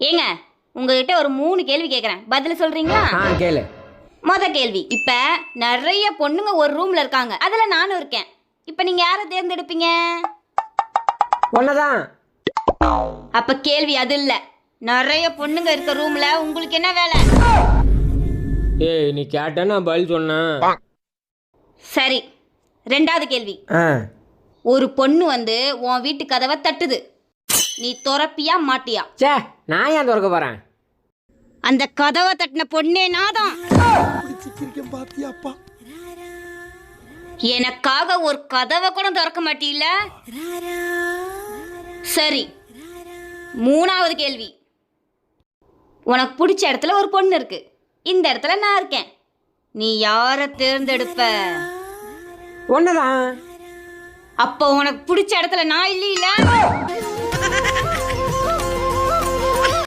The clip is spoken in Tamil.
ஏங்க உங்ககிட்ட ஒரு 3 கேள்வி கேட்குறேன், பதில் சொல்றீங்களா? கேளு. கேள்வி, இப்ப நிறைய பொண்ணுங்க ஒரு ரூம்ல இருக்காங்க, அதுல நானும் இருக்கேன். இப்ப நீங்க யாரை தேர்ந்தெடுப்பீங்க? ஒன்னதான். அப்ப கேள்வி அது இல்ல. நிறைய பொண்ணுங்க இருக்க ரூம்ல உங்களுக்கு என்ன வேலை? ஏய், நீ கேட்ட நான் பதில் சொன்னேன். சரி, 2வது கேள்வி. ஒரு பொண்ணு வந்து உன் வீட்டு கதவை தட்டுது, நீ திறப்பியா மாட்டியா? சே, நான் ஏன் திறக்க போறேன்? அந்த கதவை தட்டின பொண்ணே நாதான். எனக்காக ஒரு கதவை கூட திறக்க மாட்டீல்ல? சரி, 3வது கேள்வி. உனக்கு பிடிச்ச இடத்துல ஒரு பொண்ணு இருக்கு, இந்த இடத்துல நான் இருக்கேன், நீ யாரை தேர்ந்தெடுப்ப? ஒன்னதான். அப்போ உனக்கு பிடிச்ச இடத்துல நான் இல்லையில?